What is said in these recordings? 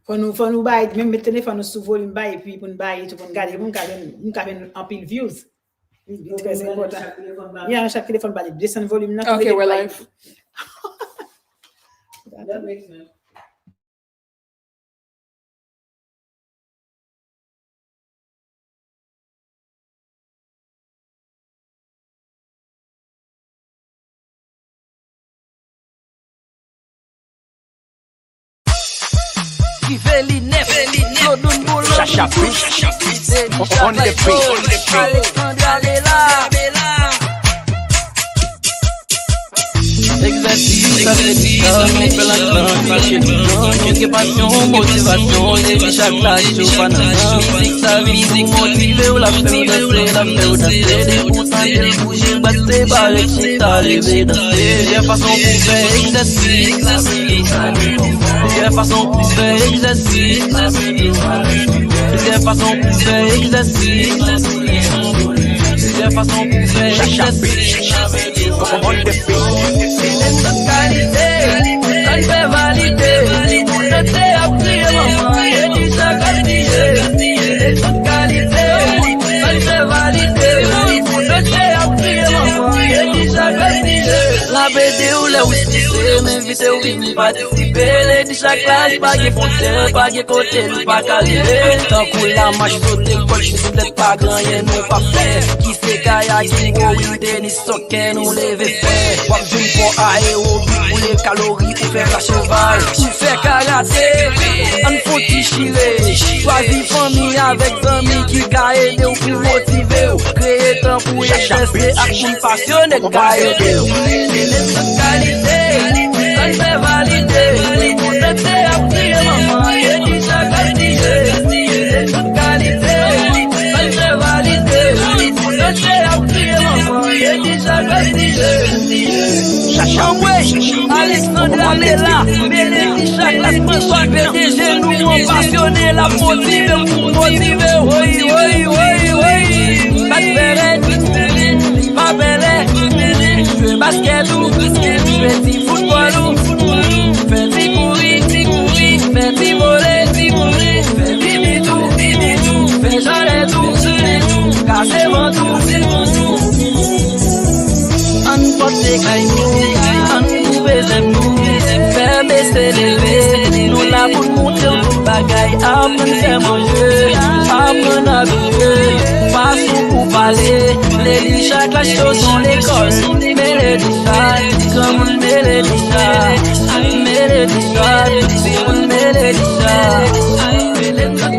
Faut nous bailler, même mettre téléphone sous volume bailler, puis pour nous bailler, tout pour nous garder, pour nous garder en pile views. Très important. Il y a chaque téléphone bailler, descend volume. Okay, we're live. That makes sense. On the Exercice, atlética, on fait la grande, marcher tout le temps, passion, motivation, et chaque classe, je fais la musique, sa vie, motiver, ou la danser, des pourtant, des bouger, battre, par excita, lever, danser, j'ai façon pour faire exercice, j'ai façon pour faire exercice, j'ai façon pour faire exercice, j'ai façon pour faire exercice. Cette qualité, ça ne fait valider. On était appris, maman, et dit ça qualité. Cette qualité, ça ne fait valider. On était appris, maman, et dit ça qualité. La BD ou les outils, m'inviter ou venir participer. Les dit chaque classe, pas de frontière, pas de côté, nous pas calé. Tant que la marche saute, coach, c'est peut-être pas grand, y'a nous pas fait. Qui fait kayak, qui go, tennis, soccer, nous lever fait. Wap d'une pour aérobie, pour les calories, pour faire la cheval. Tu fais karaté, on faut t'y chirer. Choisis famille avec amis qui ka aider ou pour motiver. Créer temps pour exercer, action passionnée, ka aider. Cette qualité, ça ne fait valider. On était appris, maman, et dit ça qualité. Cette qualité, ça ne fait valider. On était appris, maman, et dit ça qualité. Alexandra Mela, Bénédicte, chaque classe, François, PDG, nous on passionné, la motiver, oui, pas de verre, pas belle, je basket ou, je fais du football ou, fais du courir, fais du voler, fais du bidou, fais j'allais tout, casser mon tout, on porte des cailloux, on pouvait nous, faire baisser les verres, nous la pour monter au bagaille, apprendre à manger, apprendre à vivre, pas sous pour parler, les chaque la chose dans l'école, mais les chats, comme les chats, les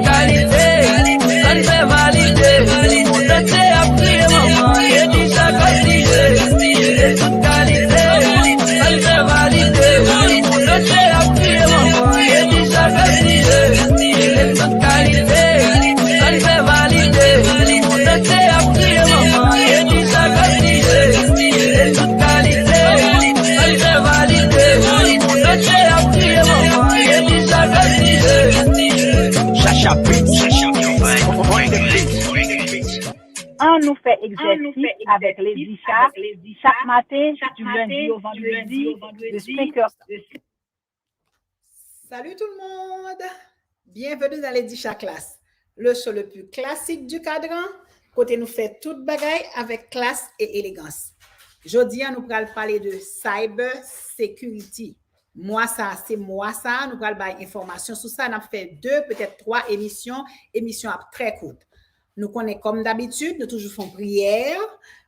qualité, ça ne fait valider, on était appris, maman, et dit ça qualité, toute qualité, ça ne fait valider, on était appris, maman, et dit ça qualité, toute qualité, ça ne fait valider, on était appris, maman, et dit ça qualité, toute qualité, ça ne fait valider, on était appris, maman, et dit ça qualité. On nous fait exercice avec les 10 chats chaque matin du lundi au vendredi de 5h. Salut tout le monde! Bienvenue dans les 10 chats classe, le show le plus classique du cadran, côté nous fait toute bagaille avec classe et élégance. Aujourd'hui, nous allons parler de Cybersecurity. Moi, ça, c'est moi, ça. Nous allons avoir information sur ça. On a fait 2, peut-être 3 émissions très courtes. Nous connaissons comme d'habitude, nous toujours faisons prière.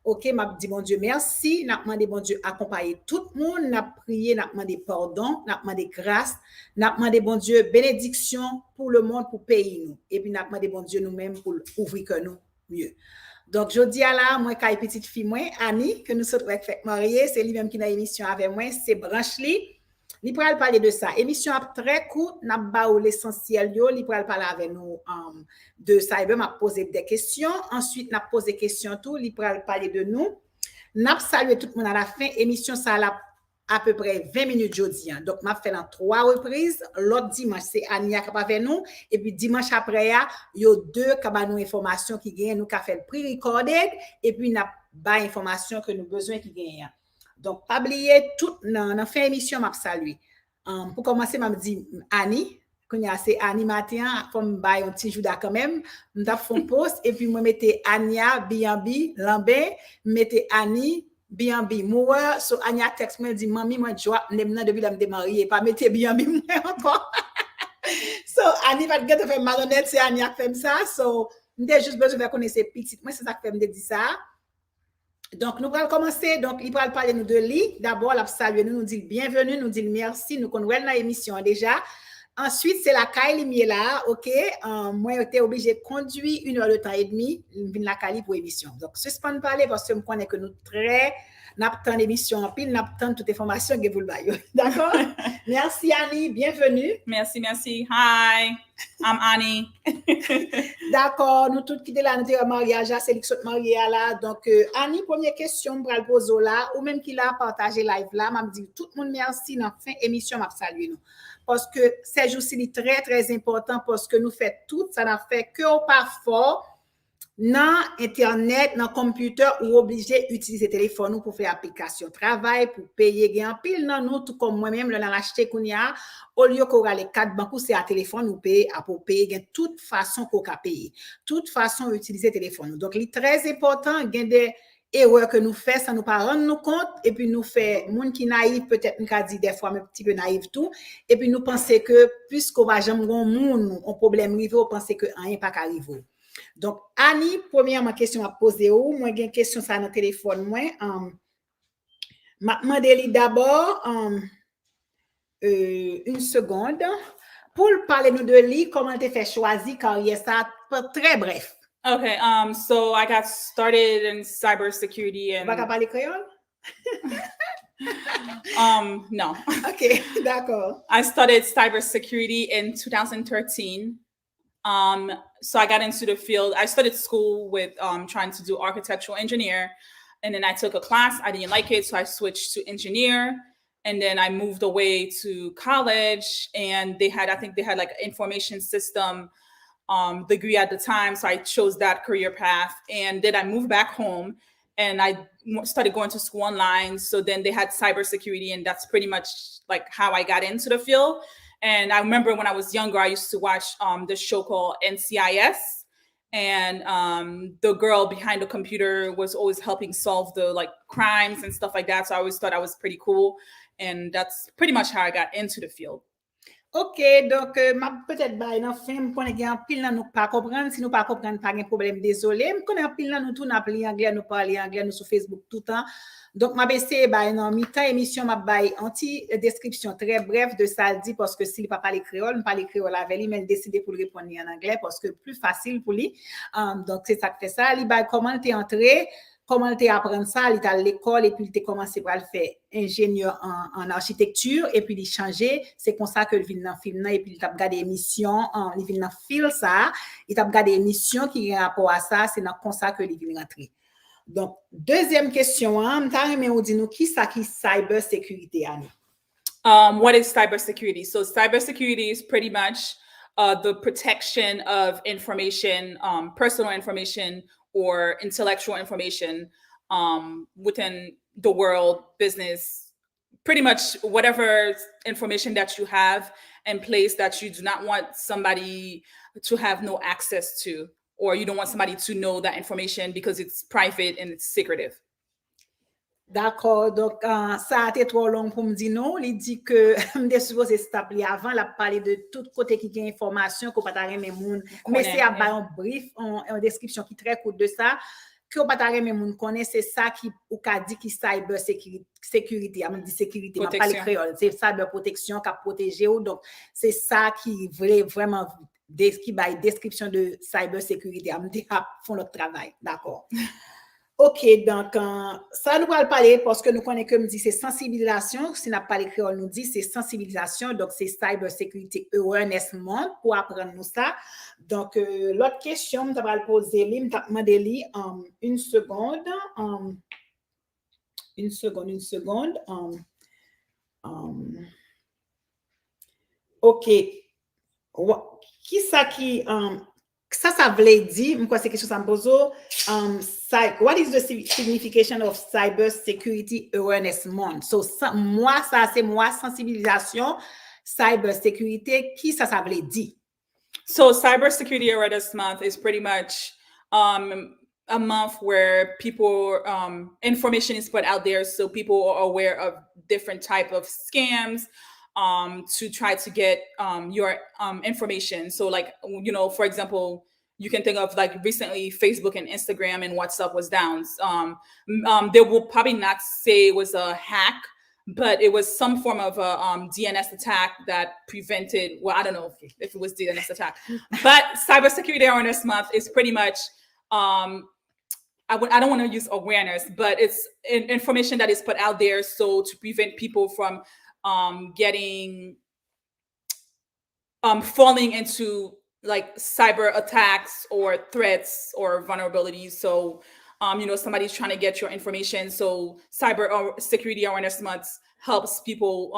OK, m'a dit bon Dieu merci, n'a demandé bon Dieu accompagner tout le monde, n'a prié, n'a demandé pardon, n'a demandé grâce, n'a demandé bon Dieu bénédiction pour le monde, pour pays nous. Et puis n'a demandé bon Dieu nous-mêmes pour ouvrir que nous mieux. Donc je dis à la moi kay petite fille moi Annie que nous sommes fait marier, c'est lui-même qui dans l'émission avec moi, c'est branche li. Li pral parler de ça. Émission très courte, n'a ba ou l'essentiel yo, li pral parler avec nous de cyber, m'a posé des questions, ensuite n'a posé questions tout, li pral parler de nous. N'a salué tout le monde à la fin, émission ça la à peu près 20 minutes jeudi. Donc m'a fait en 3 reprises, l'autre dimanche c'est Ania qui avec nous et puis dimanche après il y a 2 qui ba nous information qui gagne nous qui fait le pre-recorded et puis n'a ba information que nous besoin qui gagne. Donc, pas oublier tout, dans fin émission, m'a salué. Pour commencer, m'a dit Annie, Quand c'est Annie matin, comme bail un petit jouda quand même, m'ta font post et puis moi mettez Ania B&B Lambert, mettez Annie B&B moi so Ania texte me dit mami moi joie n'aime depuis la me démarrer pas mettez B&B moi encore. So Annie va te faire malhonnête c'est Ania fait ça so m'était juste besoin de connaître petite moi c'est ça que fait me dit ça. Donc, nous allons commencer. Donc, il va parler nous de lui. D'abord, la saluer nous dit bienvenue, nous dit merci, nous connaissons dans l'émission déjà. Ensuite, c'est la Kylie Miela, OK? Moi, j'étais obligé de conduire 1 heure de temps et demi, la Kylie pour l'émission. Donc, suspend de parler parce que je connais que nous très n'attend l'émission en pile, n'attend toute information que vous le voyez. D'accord? Merci Annie, bienvenue. Merci. Hi, I'm Annie. D'accord, nous tous qui sommes là, nous sommes mariage, c'est qui sont mariés là. Donc, Annie, première question, pour le poser là, ou même qui l'a partagé live là, m'a dit tout le monde merci dans la fin émission, m'a salué nous. Parce que ces jours-ci, c'est très, très important parce que nous faisons tout, ça n'a fait que au pas fort. Dans Internet, dans computer, ou obligé d'utiliser téléphone pour faire application travail, pour payer, gain pile, non, nous, tout comme moi-même, là, l'acheter qu'on y a, au lieu qu'on a les 4 banques, c'est à téléphone, ou payer, pour payer, gain toute façon qu'on a payé, toute façon utiliser téléphone. Donc, il est très important, gain des erreurs que nous faisons, ça nous pas rendre nous compte, et puis nous fait, monde qui naïf, peut-être, nous a dit des fois, un petit peu naïf tout, et puis nous pensons que, puisqu'on va jamais monde, un problème arrivé, on pense que rien pas arriver. Donc, Annie, premièrement, question à poser où? Moi, j'ai une question ça dans le téléphone. Moi, demandez d'abord une seconde pour parler nous de lui, comment tu fait choisir carrière ça très bref. Okay, so I got started in cybersecurity and. Tu vas parler créole? No. Okay, d'accord. I studied cybersecurity in 2013. So I got into the field. I started school with trying to do architectural engineer, and then I took a class. I didn't like it, so I switched to engineer. And then I moved away to college, and I think they had like an information system degree at the time. So I chose that career path, and then I moved back home, and I started going to school online. So then they had cybersecurity, and that's pretty much like how I got into the field. And I remember when I was younger, I used to watch this show called NCIS. And the girl behind the computer was always helping solve the like crimes and stuff like that. So I always thought I was pretty cool. And that's pretty much how I got into the field. OK, donc, peut-être, dans film, pour nous, pile là, nous pas comprendre. Si nous pas comprendre, pas de problème, désolé. Je connais pile là, nous tout, nous parlons anglais, nous parlons anglais, nous sur Facebook tout le temps. Donc, ma BC, dans mi-temps émission, ma bail anti description très brève de ça dit parce que s'il pas parler créole, ne parler créole avec lui, mais décider pour le répondre en anglais parce que plus facile pour lui. Donc, c'est ça que fait ça. Il bail comment t'es entré, comment t'es apprendre ça, il est à l'école et puis il t'es commencé par le faire ingénieur en architecture et puis il changer. C'est comme ça que il vient dans film et puis il t'a regardé émission, il vient dans film ça, il t'a regardé émission qui a rapport à ça, c'est dans comme ça que il vient rentrer. Donc, deuxième question, on dit nous qui ça qui cybersecurity, Annie? What is cybersecurity? So cybersecurity is pretty much the protection of information, personal information or intellectual information within the world, business, pretty much whatever information that you have in place that you do not want somebody to have no access to. Or you don't want somebody to know that information because it's private and it's secretive. D'accord, donc ça a été trop long pour me dire non. Il dit que je suppose c'est appelé avant, la parler de tout côté qui gagne information qu'on pas remettre moun. Mais c'est à un brief, en description qui très courte de ça. Que pas remettre moun connaît, c'est ça qui ou qu'a dit qui cyber sécurité, a dit sécurité, m'a parlé créole, c'est cyber protection qui a protégé ou donc c'est ça qui voulait vraiment qui va description de cybersécurité, font notre travail, d'accord. OK, donc ça nous va parler parce que nous connaissons comme dit c'est sensibilisation, si n'a pas les créoles nous dit c'est sensibilisation, donc c'est Cybersecurity Awarness Month pour apprendre nous ça. Donc l'autre question tu vas le poser lui, me demander une seconde. OK. Qui ça qui ça veut dire quoi c'est quelque chose ça me pose what is the signification of Cybersecurity Awareness Month? So moi ça c'est moi sensibilisation cybersécurité, qui ça veut dire? So Cybersecurity Awareness Month is pretty much a month where people information is put out there, so people are aware of different type of scams to try to get your information. So like, you know, for example, you can think of like recently Facebook and Instagram and WhatsApp was down. They will probably not say it was a hack, but it was some form of a DNS attack that prevented, well, I don't know if it was DNS attack, but Cybersecurity Awareness Month is pretty much, I don't want to use awareness, but it's information that is put out there so to prevent people from getting, falling into like cyber attacks or threats or vulnerabilities. So you know, somebody's trying to get your information. So Cyber Security Awareness Month helps people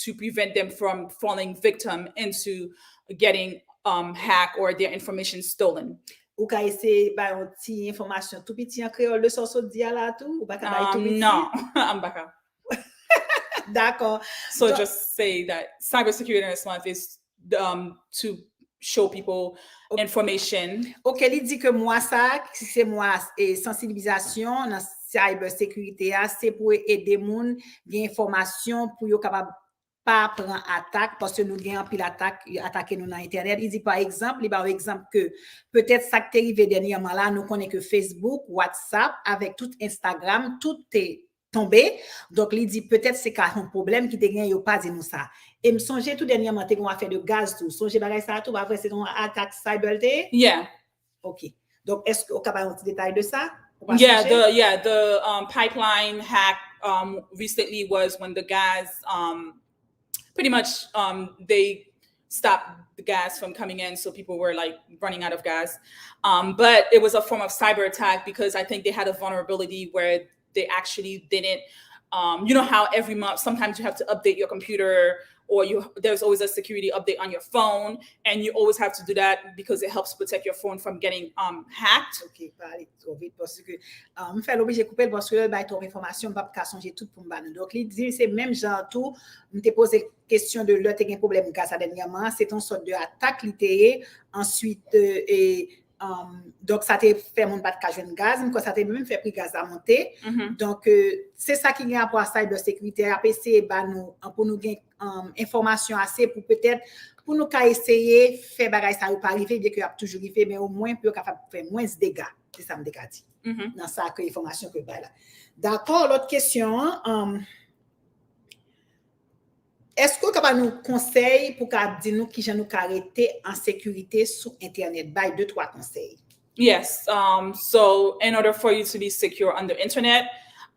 to prevent them from falling victim into getting hacked or their information stolen. Ou ka ese ba yon ti information tout petit en créole le so dia là tout ou pas ka ba tout petit? No, I'm back up. D'accord. So just say that Cybersecurity Awareness Month is to show people information. Ok, li dit que moi ça, c'est moi et sensibilisation dans cybersécurité, c'est pour aider moun gen information pour yo capable pas prendre attaque parce que nous gagnons pile attaquer nous dans internet. Il dit par exemple, que peut-être ça qui est arrivé dernièrement là, nous connaissons que Facebook, WhatsApp avec tout Instagram, tout est tombé. Donc il dit peut-être c'est un problème qui te gagne yo pas dit nous ça. Et me songe tout dernièrement t'es affaire de gaz tout. Songe bagay ça tout après c'est une attaque cyber. Yeah. OK. Donc est-ce que vous avez un petit détail de ça? Yeah, the pipeline hack recently was when the gas pretty much they stopped the gas from coming in, so people were like running out of gas. But it was a form of cyber attack because I think they had a vulnerability where they actually didn't, you know how every month sometimes you have to update your computer or there's always a security update on your phone, and you always have to do that because it helps protect your phone from getting hacked. OK, pas aller trop vite parce que me fait l'obligé couper parce que ba ton information pas ka songer tout pour me. Donc il dit c'est même genre tout, me te poser question de l'autre un problème gaz dernièrement, c'est une sorte de attaque littéraire ensuite donc ça t'a fait mon pas de ka jeune gaz, mais ça t'a même fait prix gaz à monter. Donc c'est ça qui vient pour cybersécurité APC ba nous pour nous gain information assez pour peut-être pour nous essayer faire bagay ça pas arriver bien que a toujours fait mais au moins pour capable faire moins de dégâts, c'est ça me dit dans ça que information que ba là. D'accord, l'autre question est-ce que capable nous conseil pour qu'a dire nous qui nous arrêter en sécurité sur internet by 2-3 conseils? Yes, so in order for you to be secure on the internet,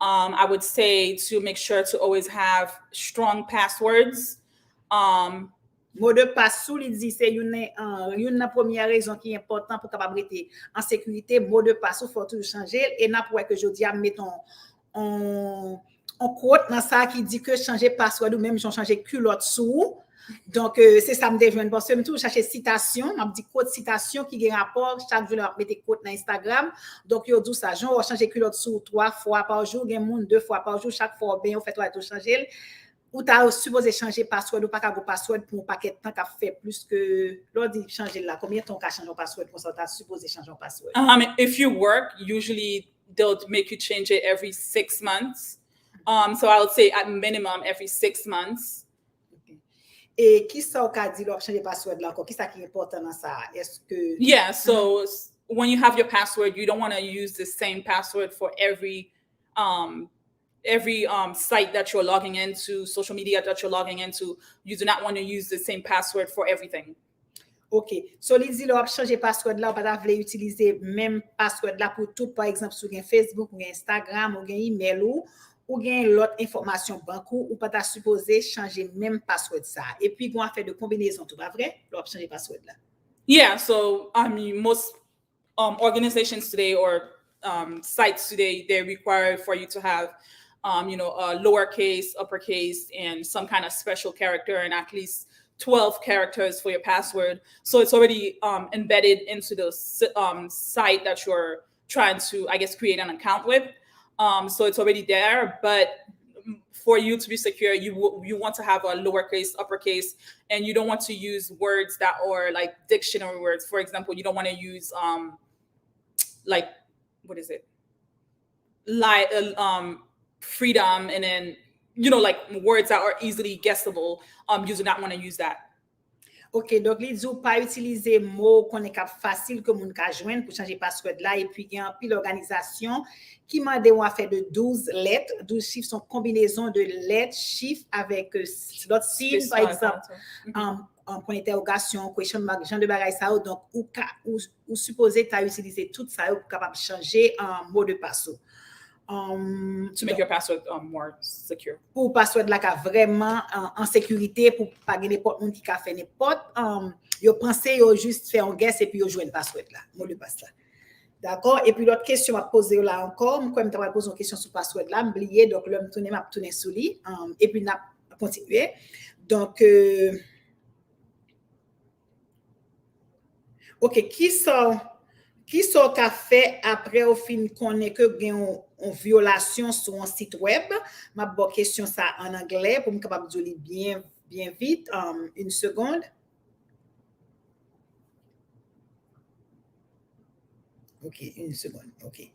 I would say to make sure to always have strong passwords. Mot de passe sous il dit c'est une première raison qui est important pour capable être en sécurité. Mot de passe il faut toujours changer et n'a pour que je dis mettons on quote dans ça qui dit que changer password ou même changer culotte sous. Donc c'est ça me déjoindre parce que tout chercher citation, m'a dit code citation qui a rapport chaque jour mettre code dans Instagram. Donc yo dit ça genre changer culotte sous 3 fois par jour, gen moun 2 fois par jour, chaque fois bien on fait toi tout changer. Ou t'as supposé changer password ou pas qu'à password pour un paquet de temps qu'a fait plus que l'autre dit changer là combien de temps qu'a changer password pour ça t'as supposé changer password. If you work, usually they'll make you change it every 6 months. So I would say at minimum every 6 months. Okay. Et qui ça qu'a dit l'option changer password là encore qui ça qui est important dans ça est-ce que Yeah, so when you have your password, you don't want to use the same password for every site that you're logging into, social media that you're logging into. You do not want to use the same password for everything. OK. So les dit l'op changer password là, pas vle utiliser même password là pour tout par exemple sur Facebook ou Instagram ou email ou gain l'autre information banco ou pas ta supposé changer même password ça. Et puis on fait de combinaison tout pas vrai? L'op changer password là. Yeah, so I mean most organizations today or sites today, they require for you to have you know, a lowercase, uppercase, and some kind of special character, and at least 12 characters for your password. So it's already embedded into the site that you're trying to, I guess, create an account with. So it's already there, but for you to be secure, you want to have a lowercase, uppercase, and you don't want to use words that are like dictionary words. For example, you don't want to use like, what is it? Like freedom, and then like words that are easily guessable. You do not want to use that. OK, donc li dit ou pas utiliser mot qu'on est cap facile que moun ka joindre pour changer password là, et puis il y a un pile organisation qui m'a demandé à faire de 12 lettres. 12 chiffres sont combinaison de lettres, chiffres avec l'autre signe, par exemple. En point d'interrogation, question mark, genre de bagay ça, donc ou supposé tu as utilisé tout ça pour capable changer un mot de passe. To make your password more secure. Pour password là ka vraiment en sécurité, pour pas gagner n'importe monde qui ka fait n'importe yo pensé yo juste faire un guess et puis yo joindre password là, mot de passe là. D'accord? Et puis l'autre question à poser là encore, comme tu vas poser une question sur password là, m'oublier, donc l'homme tourner sous lui et puis n'a continuer. Donc OK, qui sont qu'a fait après au fin connaît que gagne une violation sur un site web. Ma bonne question ça en anglais pour me capable de lire bien vite. Une seconde. OK, une seconde. OK.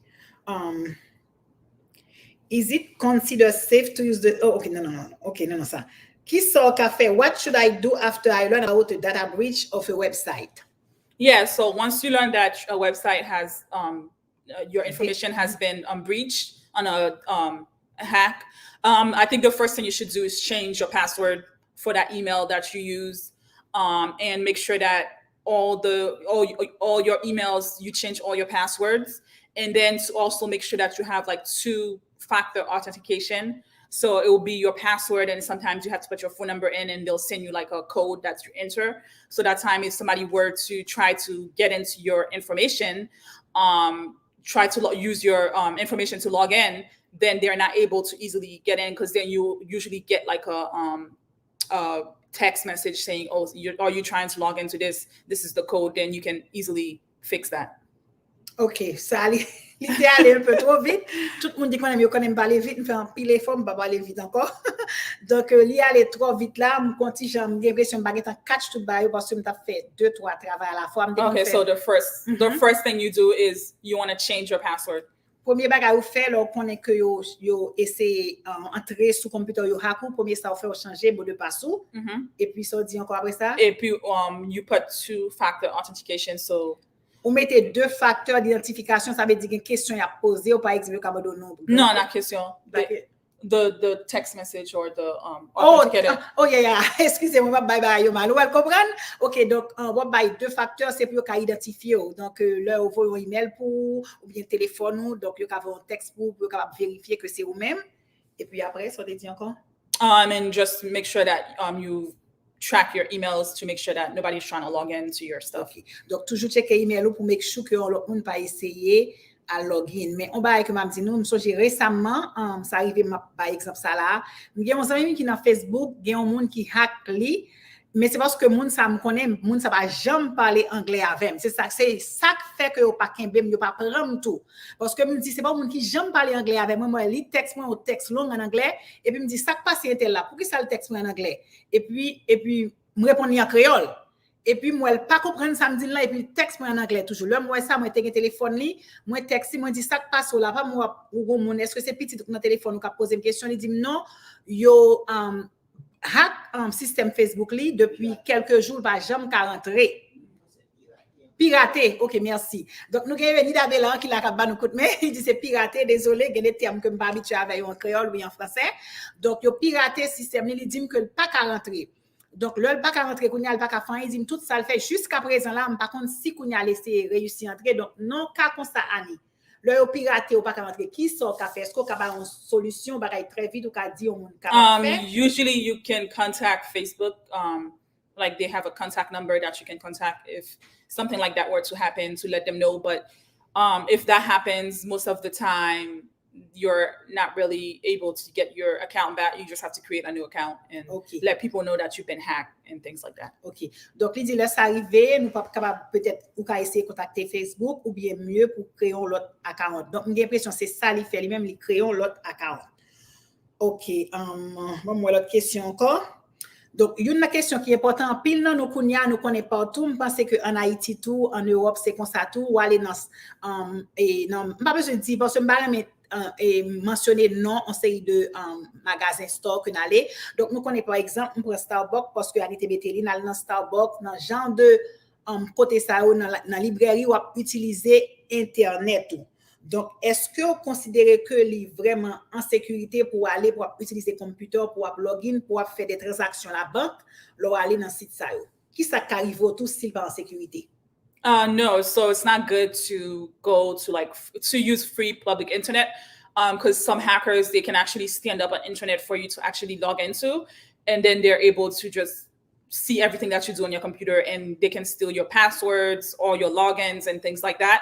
Is it considered safe to use the OK, non. OK, non ça. Qui sont qu'a fait what should I do after I learn about a data breach of a website? Yeah, so once you learn that a website has your information has been breached on a hack, I think the first thing you should do is change your password for that email that you use, and make sure that all your emails, you change all your passwords, and then to also make sure that you have like 2-factor authentication. So it will be your password, and sometimes you have to put your phone number in, and they'll send you like a code that you enter. So that time, if somebody were to try to get into your information, try to use your information to log in, then they're not able to easily get in, because then you usually get like a text message saying, "Oh, are you trying to log into this? This is the code." Then you can easily fix that. OK, ça l'idée aller un peu trop vite. Tout le monde dit qu'on aime quand même parler vite, me fait un pile effort, me pas parler vite encore. Donc l'idée aller trop vite là, me continue, j'ai l'impression baguette en catch to buy parce que me t'a fait 2-3 travail à la fois. Okay, so the first thing you do is you want to change your password. Premier bagage ou fait là, on connaît que yo essayer entrer sur computer yo hack, premier ça fait changer mot de passe et puis ça dit encore après ça. Et puis you put 2-factor authentication, so ou mettez 2 facteurs d'identification, ça veut dire une question à poser ou par exemple comme non. Non, la question. The text message or the authenticator. Oh yeah. Excusez-moi, bye yo mal. Vous comprendre? OK, donc on va by 2 facteurs, c'est pour qu'on identifier. Donc là on voit un email pour ou bien téléphone, donc vous avez un texte pour capable vérifier que c'est vous-même. Et puis après, ça te dit encore? And just make sure that you track your emails to make sure that nobody's trying to log into your stuff. Okay. Donc toujours checker email pour make sure que l'autre monde pas essayer à login. Mais on va que m'a dit nous, j'ai récemment ça arrivé par exemple ça là, j'ai mon ami qui dans Facebook, il y a un monde qui hack li, mais c'est parce que monde ça me connaît, monde ça va jamais parler anglais avec. C'est ça fait que yo pas kembem, yo pas prendre tout. Parce que me dit c'est pas monde qui jamais parler anglais avec moi li texte moi au texte long en anglais et puis me dit ça passe était là. Pour qui ça le texte moi en anglais? Et puis me répondre en créole. Et puis moi elle pas comprendre ça me dit là et puis texte moi en anglais toujours. Là moi ça moi te téléphone li, moi texte moi dit ça passe là pas moi ou mon est-ce que c'est petit dans téléphone ou qu'a poser une question, il dit non, yo hack système Facebook li depuis quelques jours va jamais rentrer. Piraté. OK, merci. Donc nous gagne ni d'Abela qui la ba nous coûte mais il dit c'est piraté, désolé, il y a des termes que m'pas habitué avec en créole ou en français. Donc yo piraté système li dit que pas rentrer. Donc le pas rentrer kounya pas ka faire, il dit tout ça le fait jusqu'à présent là, par contre si kounya laisser réussir entrer donc non cas comme ça ani. Le piraté ou pas rentrer qui sort ka faire, est-ce qu'on ka ba une solution ba très vite ou ka di on ka faire? Usually you can contact Facebook, like they have a contact number that you can contact if something like that were to happen, to let them know. But if that happens, most of the time you're not really able to get your account back. You just have to create a new account and let people know that you've been hacked and things like that. OK. Donc, il dit là, ça arrivé, nous pas capable peut-être ou ka essayer contacter Facebook ou bien mieux pour créer l'autre account. Donc, j'ai l'impression c'est ça il fait lui-même, il crée l'autre account. OK, bon, moi l'autre question encore. Donc, une question qui est importante, pile nan nous connaît partout, je pense qu'en Haïti tout, en Europe, c'est comme ça tout, ou aller dans, et non, pas besoin de dire, parce que et mentionner non en série de magasins store que n'aller. Donc, nous connaissons par exemple, pour Starbucks, parce que Anité Beteli, dans Starbucks, dans genre de côté ça, dans la librairie, ou utiliser Internet. Donc, est-ce que vous considérez que est vraiment en sécurité pour aller, pour utiliser le computer, pour login, pour faire des transactions à la banque, pour aller dans le site ça? Qui ça arrive tout s'il pas en sécurité? No, so it's not good to go to use free public internet because some hackers, they can actually stand up an internet for you to actually log into, and then they're able to just see everything that you do on your computer, and they can steal your passwords or your logins and things like that.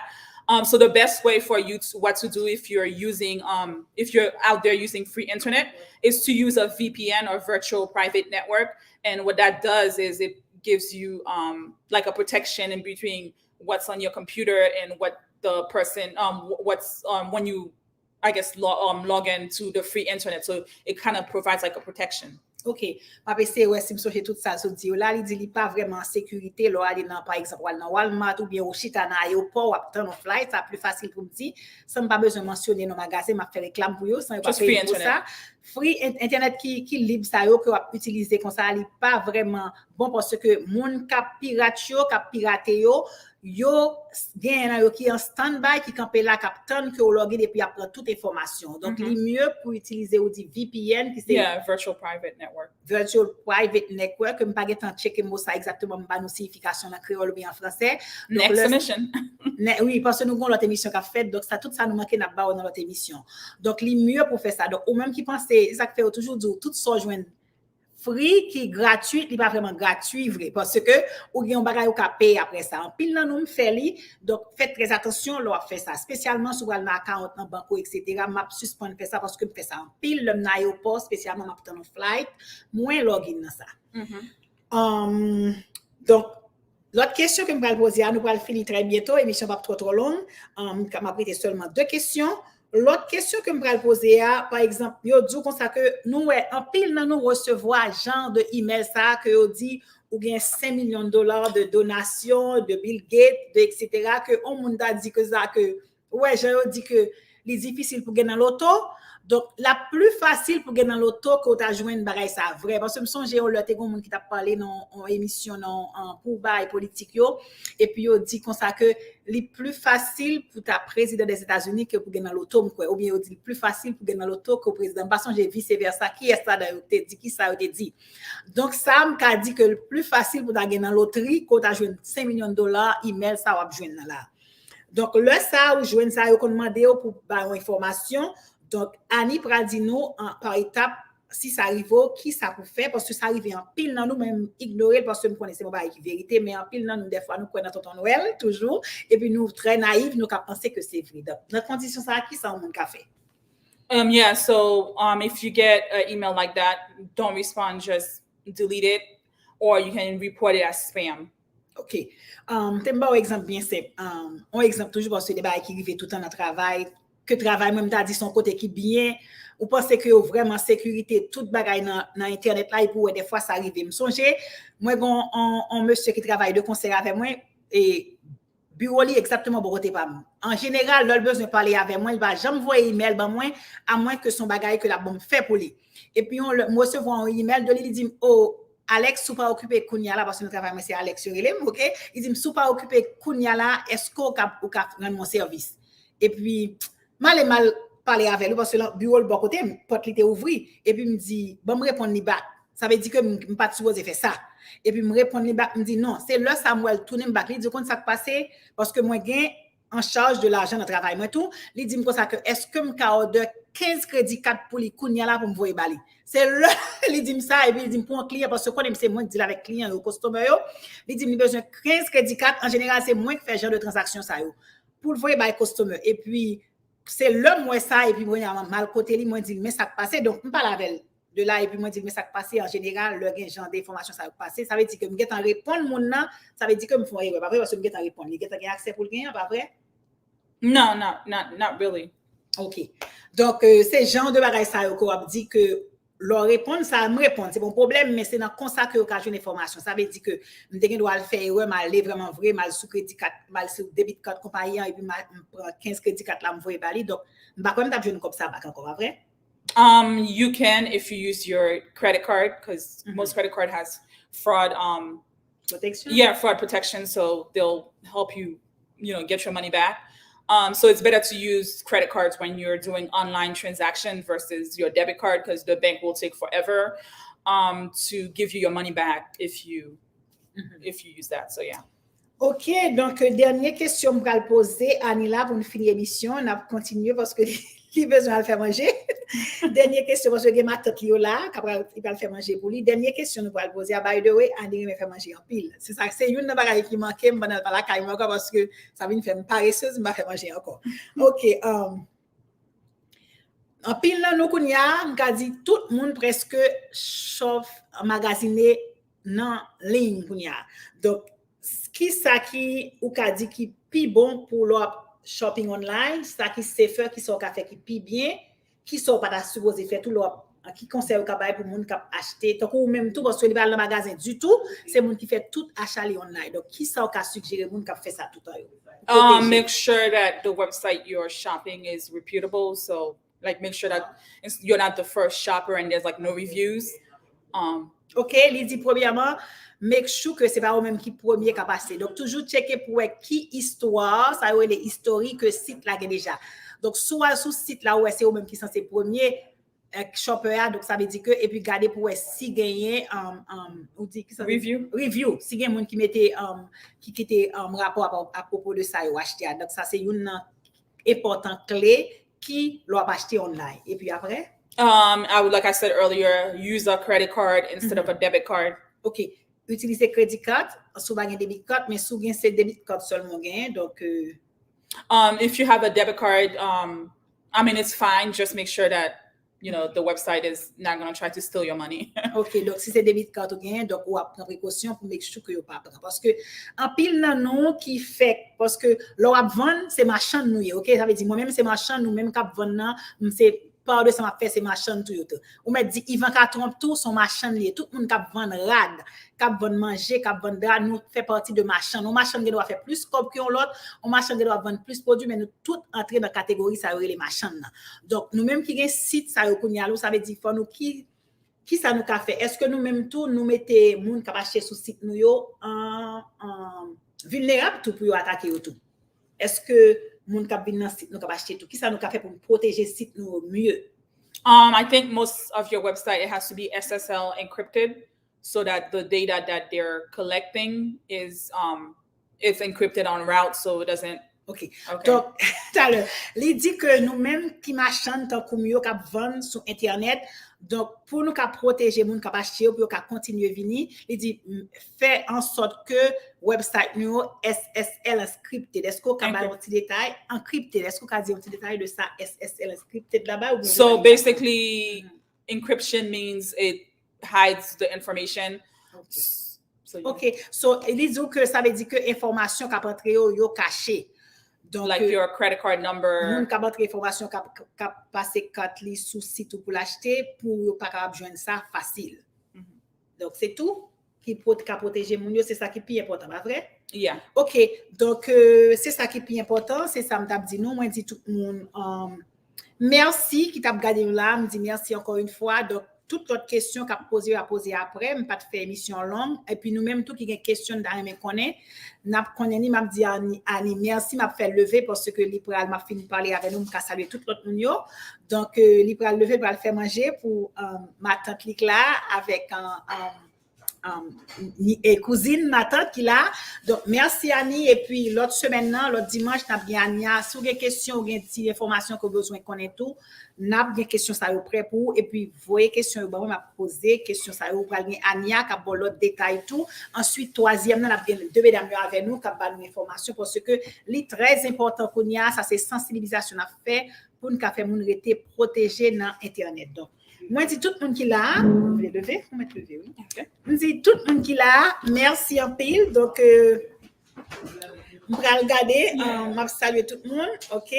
So the best way for you to do if you're out there using free internet is to use a VPN or virtual private network. And what that does is it gives you like a protection in between what's on your computer and what the person when you log into the free internet. So it kind of provides like a protection. OK. Parce que ouais, si me soche tout ça, so dit là, il dit pas vraiment en sécurité, là, aller dans, par exemple, dans Walmart ou bien au Chita dans l'aéroport ou attendre un flight, ça plus facile pour me dire. Ça me pas besoin de mentionner nos magasins, m'a fait réclame pour eux, sans pas payer pour ça. Free internet qui libre ça yo que va utiliser comme ça, il pas vraiment bon parce que moun k'ap pirate yo gen yo qui en standby qui camper là captain que login et puis apprend toute information. Donc le mieux pour utiliser ou dit VPN qui c'est virtual private network. Virtual private network que me pas temps checker mot ça exactement pas nos signification en créole ou bien en français. Donc next émission. Oui, parce que nous avons l'autre émission qu'a fait donc ça tout ça nous manque n'a pas dans l'autre émission. Donc le mieux pour faire ça. Donc ou même qui pensait ça fait toujours dire tout ça joindre free qui gratuit, il pas vraiment gratuit vrai parce que ou gen bagay ou ka payer après ça. En pile nan nous fait li, donc faites très attention là fait ça spécialement sur le account dans banco etc. m'a suspend faire ça parce que me fait ça en pile le aéroport spécialement m'a prendre flight moins login dans ça. Donc l'autre question que me va poser nous va finir très bientôt émission pas trop longue m'a prêté seulement 2 questions. L'autre question que je vais poser, par exemple, yo dit comme ça que nous en pile nous recevoir genre de email ça que yo dit ou bien $5 millions de donations de Bill Gates etc. que on monde a dit que ça que ouais j'ai dit que c'est difficile pour gagner dans l'auto. Donc la plus facile pour gagner dans l'auto que tu as joindre bagaille ça vrai parce que me songe on l'autre monde qui t'a parlé dans en émission dans pour bail politique yo et puis yo dit comme ça que les plus facile pour ta président des États-Unis que pour gagner dans l'auto quoi ou bien yo dit plus facile pour gagner dans l'auto que président parce que j'ai vice versa qui est ça d'ailleurs te dit qui ça te dit donc ça m'a dit que le plus facile pour gagner dans loterie que tu as joindre $5 millions email ça va joindre là donc le ça ou joindre ça yo qu'on demander pour ba information. Donc, Annie pral di nous par étape si ça arrive, qui ça pour faire parce que ça arrive en pile dans nous même ignorer parce que nous connaissons pas la vérité mais en pile dans nous des fois nous connaissons tonton Noël toujours et puis nous très naïfs nous ca penser que c'est vrai. Donc, notre condition ça qui ça on monde ca fait. Yeah, so if you get an email like that, don't respond, just delete it or you can report it as spam. OK. T'aime un exemple bien simple. Un exemple toujours parce que des bails qui arrivent tout le temps dans travail que travail même t'a dit son côté qui bien ou pensez que vraiment sécurité toute bagaille dans internet là et pour des fois ça arrive me songer moi bon on monsieur qui travaille de concert avec moi et bureau li exactement bon côté pas en général le besoin parler avec moi il va jamais envoyer email ba moi à moins que son bagaille que la bombe fait pour lui et puis on recevoir un email de lui dit oh Alex sou pas occupé kounya là parce que nous travaillons c'est Alex sur relem OK il dit sou pas occupé kounya là est-ce qu'on ka rendre mon service et puis mal parler avec lui parce que le bureau le bon côté porte était ouvert et puis me dit bon me répondre ni back ça veut dire que me pas supposé faire ça et puis me répondre ni back me dit non c'est là Samuel tourner me back il dit quand ça passé parce que moi gain en charge de l'argent de travail moi tout il dit me comme ça que est-ce que me ka order 15 crédits 4 pour les kounya là pour me voyer bali c'est là il dit ça et puis il dit pour un client parce que quand c'est moi qui dit avec client ou customer yo il dit me besoin 15 crédits 4 en général c'est moi qui fait genre de transaction ça yo pour le voyer by customer et puis c'est le moi ça et puis moi mal côté lui moi dit mais ça passé donc on parle avec de là et puis moi dit mais ça passé en général le gain genre d'information ça passé ça veut dire que me get en répondre mon nan ça veut dire que me font erreur pas vrai parce que me get en répondre il get accès pour le gain pas vrai No, not really. OK. Donc, c'est genre de bagaille ça qu'on a dit que leur répondre, ça me répond. C'est mon problème, mais c'est dans comme ça que occasion d'information. Ça veut dire que je dois le faire, ouais, mal vraiment vrai, mal sous crédit card, mal sous débit card compagnie, et puis je prends 15 crédit card là, je vais pas donc, je ne vais pas comme ça, encore, vrai? You can if you use your credit card, because most credit card has fraud protection. Yeah, fraud protection, so they'll help you, get your money back. So it's better to use credit cards when you're doing online transaction versus your debit card, because the bank will take forever to give you your money back if you use that. So yeah. OK, donc dernière question pour le poser Anila pour nous finir l'émission, on va continuer parce que il a besoin de faire manger. Dernière question parce que j'ai ma tante là, il va le faire manger pour lui. Dernière question nous pour le poser. By the way, Annie me fait manger en pile. C'est ça, c'est une bagaille qui manquait pendant la caille encore parce que ça vient me faire paresseuse, m'a fait manger encore. OK, en pile là nous kounya, on dit tout le monde presque chauffe magasiner dans ligne kounya. Donc qui ça qui ou ka dit qui pi bon pour leur shopping online, ça qui c'est faire qui sont ka fait qui pi bien, qui sont pas supposé faire tout leur qui conseille ka bail pour monde qui acheter donc ou même tout parce que il va dans magasin du tout, c'est monde qui fait tout achat online. Donc qui ça ka suggérer monde qui fait ça tout temps. Make sure that the website you're shopping is reputable, so like make sure that you're not the first shopper and there's like no reviews. OK, il dit premièrement make sure que c'est pas au même qui premier qui a passé. Donc toujours checker pour qui histoire, ça est les historiques que site là déjà. Donc soit sous site là où c'est au même qui censé premier shopper, donc ça veut dire que et puis garder pour si gagner on dit ça review si gagne monde qui mettait qui était rapport à propos de ça ou acheter. Donc ça c'est une important clé qui doit acheter online. Et puis après I would, like I said earlier, use a credit card instead of a debit card. OK. Utiliser credit card, souvent un debit card, mais souvent c'est debit card seulement gain. Donc if you have a debit card, I mean it's fine. Just make sure that the website is not going to try to steal your money. OK, donc si c'est debit card ou gain, donc on va prendre précaution pour make sure que yo pas prendre parce que en pile nan non qui fait parce que l'on va vendre c'est marchand nous, OK, ça veut dire moi même c'est marchand nous même cap vendre nan, c'est par de ça m'a fait c'est marchand tout yote. On m'a dit Ivan ka trompe tout son marchand lié, tout monde cap vendre rad, cap vendre manger, cap vendre rad, nous fait partie de marchand. Nos marchand doit faire plus comme que l'autre, on marchand doit vendre plus produits mais nous tout entrer dans catégorie ça les marchands. Donc nous même qui gain site ça kounya ça veut dire faut nous qui ça nous ka fait est-ce que nous même tout nous mettez monde qui acheter sur site nous yo en vulnérable tout pour attaquer tout. Est-ce que moun k'ap vinn nan site nou k'ap acheter tout qui ça nous ka fait pour protéger site nous mieux? I think most of your website it has to be SSL encrypted so that the data that they're collecting is it's encrypted en route so it doesn't. OK. Donc tout à l'heure, il dit que nous même qui marchand tant comme yo k'ap vendre sur internet donc pour nous k'ap protéger moun k'ap acheter pour k'ap continuer venir, il dit fait en sorte que website nous SSL encrypted. Est-ce qu'on a un petit détail encrypted? Est-ce qu'on a dit un petit détail de ça SSL encrypted là-bas? So basically encryption means it hides the information. OK. So il dit que ça veut dire que information qu'a rentré yo caché. Donc like your credit card number. Moun ka rentre information qu'a passer carte li sous site pour l'acheter pour yo pas capable joindre ça facile. Donc c'est tout qui protéger moun yo, c'est ça qui est plus important, pas vrai? Yeah. OK. Donc c'est ça qui est plus important, c'est ça m't'a dit nous, moi dit tout monde merci qui t'a regardé là, me dit merci encore une fois. Donc toute autre question qu'a poser à poser après, me pas faire émission longue et puis nous même tout qui gagne question dans me connaît, n'a connaît ni m'a dit Annie merci m'a fait lever parce que Libral m'a fini parler avec nous, m'a saluer tout l'autre moun yo. Donc Libral lever pour le faire manger pour ma tante là avec et cousine ma tante qui là. Donc merci Annie et puis l'autre semaine l'autre dimanche n'a bien Ania sur des questions ou des informations que besoin connaître tout n'a bien question ça au prêt pour et puis voyez question bon m'a poser question ça ou pral gen Ania qui a bon l'autre détail tout ensuite troisième n'a bien deux mesdames avec nous qui ba nous information parce que li très important qu'on y a ça c'est sensibilisation à faire pour nous faire moun rester protégé dans internet. Donc moi dis tout le monde qui là vous voulez lever vous mettre lever oui OK on dit tout le monde qui là merci en pile donc on va regarder m'a saluer tout le monde OK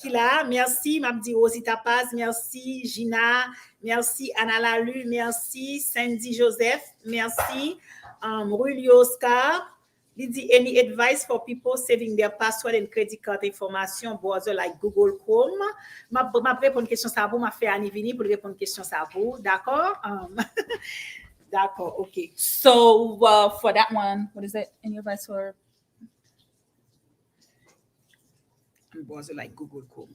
Kila, merci, m'a dit Rosita Paz, merci Gina, merci Anna Lalu, merci Sandy Joseph, merci Ruli Oscar. He dit any advice for people saving their password and credit card information browser like Google Chrome. Ma répondre question ça vous m'a fait Annie Vini pour répondre question ça vous, d'accord? D'accord, okay. So for that one, what is it? Any advice for browser like Google Chrome?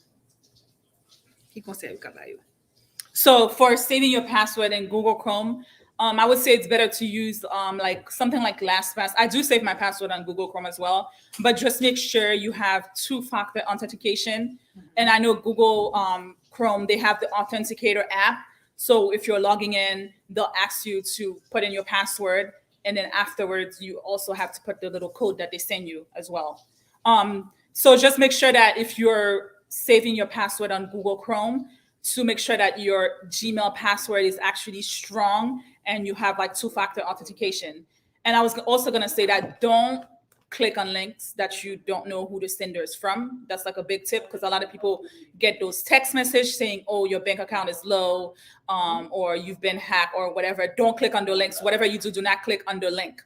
Qui conseille Cabayo? So for saving your password in Google Chrome, I would say it's better to use like something like LastPass. I do save my password on Google Chrome as well, but just make sure you have two-factor authentication. And I know Google Chrome, they have the Authenticator app. So if you're logging in, they'll ask you to put in your password. And then afterwards, you also have to put the little code that they send you as well. So just make sure that if you're saving your password on Google Chrome, to make sure that your Gmail password is actually strong and you have like two-factor authentication. And I was also going to say that don't click on links that you don't know who the sender is from. That's like a big tip, because a lot of people get those text messages saying, oh, your bank account is low, or you've been hacked or whatever. Don't click on the links. Whatever you do not click on the link.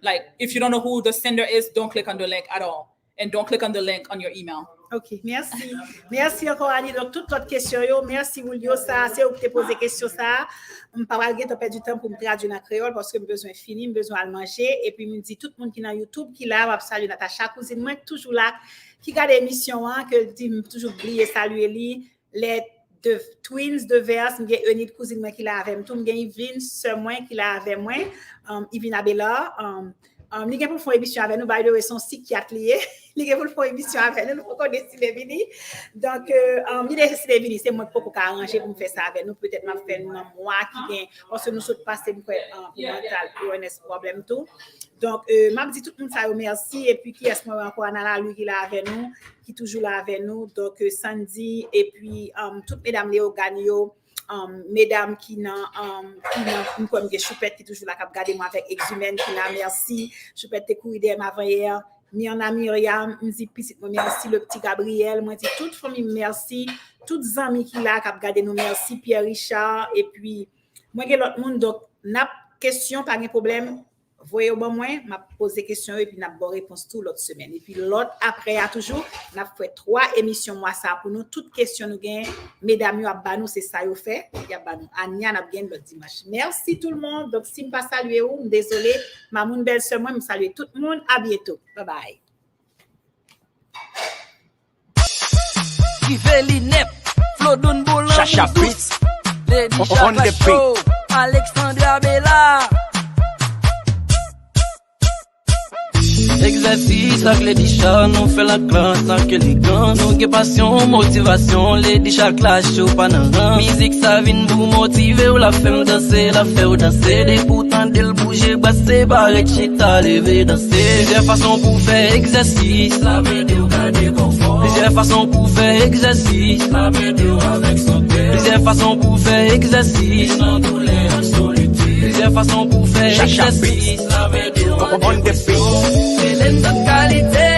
Like if you don't know who the sender is, don't click on the link at all. And don't click on the link on your email. Ok, merci. Merci encore, Annie. Donc, toute votre question, merci, Julio. Ça, c'est vous qui te posez question, ça. Je ne vais pas perdre du temps pour me traduire en créole parce que j'ai besoin de finir, j'ai besoin de manger. Et puis, je me dis, tout le monde qui est dans YouTube, qui est là, va saluer Natacha, cousine, moi, toujours là, qui regarde l'émission, que je toujours oublié saluer lui, les deux twins de vers, j'ai une cousine, moi, qui est là avec moi, j'ai Yvine, sœur, moi, qui est là avec moi, Yvine Abella, li gen pou fon émission avec nous, by the way, son psychiatre lié. Li gen pou fon émission avec nous, nous faut décider venir. Donc, li décider venir, c'est moi qui peux arranger pour me faire ça avec nous. Peut-être m'a fait un mois qui gagne, parce que nous sommes passés pour mental awareness problème tout. Donc, m'a dit tout le monde ça merci. Et puis, qui est-ce moi encore Anna lui qui là avec nous, qui toujours là avec nous. Donc, Sandy, et puis, toutes mesdames Léo Gagno, mesdames qui n'ont comme des choupettes qui toujours là qui regarder moi avec exhumène qui là merci choupette te courir derrière avant hier Miana Myriam me dit petit merci le petit Gabriel moi dit toute famille merci toutes amis qui là qui regarder nous merci Pierre Richard et puis moi que l'autre monde donc n'a question pas de problème voyez au bon moins m'a posé question et puis n'a bonne réponse tout l'autre semaine et puis l'autre après a toujours n'a fait 3 émissions moi ça pour nous toutes questions nous gain mesdames yo ba nous c'est ça yo fait y a ba nous Anya n'a bien le dimanche merci tout le monde donc si me pas saluer ou désolé ma mon belle sœur moi me saluer tout le monde à bientôt bye bye Kivelinep Flodun Bolan Chacha Pritz Lady Chacha Show Alexandra Bella Exercice avec les dichats, nous fait la classe avec élégance. Nous avons passion, motivation, les dichats clash au panorama. Musique ça vient pour motiver ou la femme danser, la faire danser. Des pourtant d'elle bouger, basser, barrer, chita, lever, danser. Plusieurs façons pour faire exercice, la vidéo garder confort. Plusieurs façons pour faire exercice, la vidéo avec son cœur. Plusieurs façons pour faire exercice, sans douleur, en solitude. Plusieurs façons pour faire exercice, la vidéo avec son cœur. Les de qualité,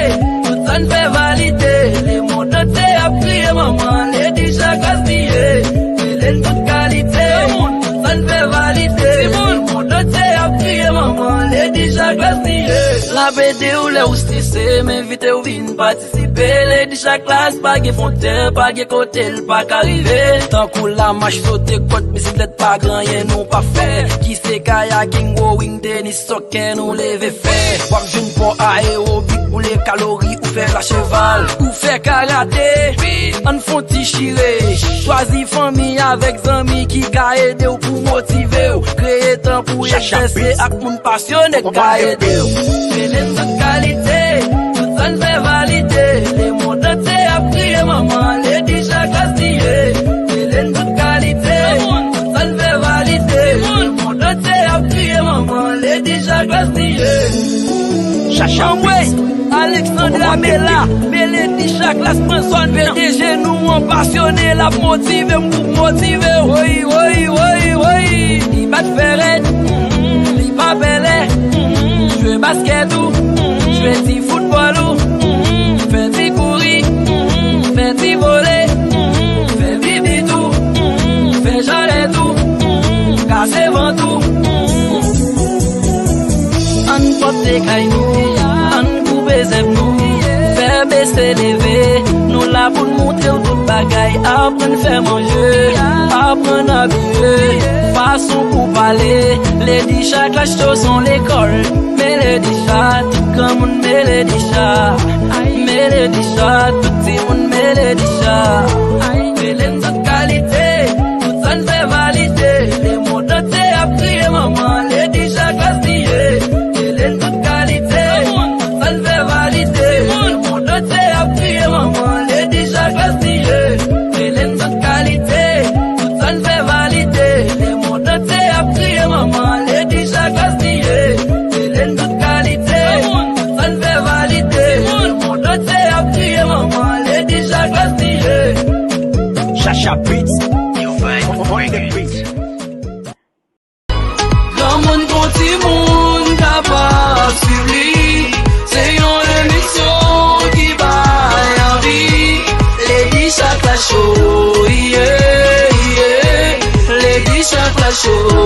tout ça ne fait valider. Les mots de thé à prier, maman, les déjà gaspillés. Les de qualité, tout ça ne fait valider. Les mots de thé à prier, maman, les déjà gaspillés. La BD ou les hostissés, m'inviter ou vin participer. Les déjà classe, pas de fontaine, pas de côté, pas qu'arriver. Tant qu'on la marche sauter, côte, bicyclette, pas grand, y'a nous pas fait. Qui c'est kayaking, rowing, tennis, soccer, nous lever fait. Wap jeune pour aérobic pour les calories ou faire la cheval ou faire karaté en font tirer choisis famille avec amis qui ka aider ou pour motiver ou créer temps pour exercer avec mon passionné ka aider les de qualité tout ça ne fait valider les mots de thé à prier maman les déjà gaspillés les de qualité tout ça ne fait valider les mots de thé à prier maman les déjà gaspillés Chacha Alexandra Mela, Mélanie chaque classe personne PDG nous on passionné la motiver pour motiver oui oui oui oui il bat ferret il pas belé jouer basket ou jouer du football ou faire du courir c'est ventou. An porte kay nou, an coupe zeb nou, faire baisser lever, nous là pour montrer tout bagay, apprendre faire manger, apprendre à habiller, façon pour parler, les dix chaque clash sont l'école, mais les dix chats, tout comme on met les dix chats, mais les dix chats, tout le monde met les dix chats, les autres qualités, tout ça ne fait valider, les mots de t'es appris, maman, les dix chats gaspillés. Toute qualité, ça ne fait valider. Le monde t'est appris, maman, les déjà gaspillé. Hélène, toute qualité, tout ça ne fait valider. Le monde t'est appris, maman, les déjà gaspillé. Hélène, toute qualité, ça ne fait valider. Le monde t'est appris, maman, les déjà gaspillé. Chacha Beats, you find the beat. Grand monde continue, capable suivre, c'est une émission qui va en vie. Les 10 chaque la show, yeah, yeah. Les 10 chaque la show,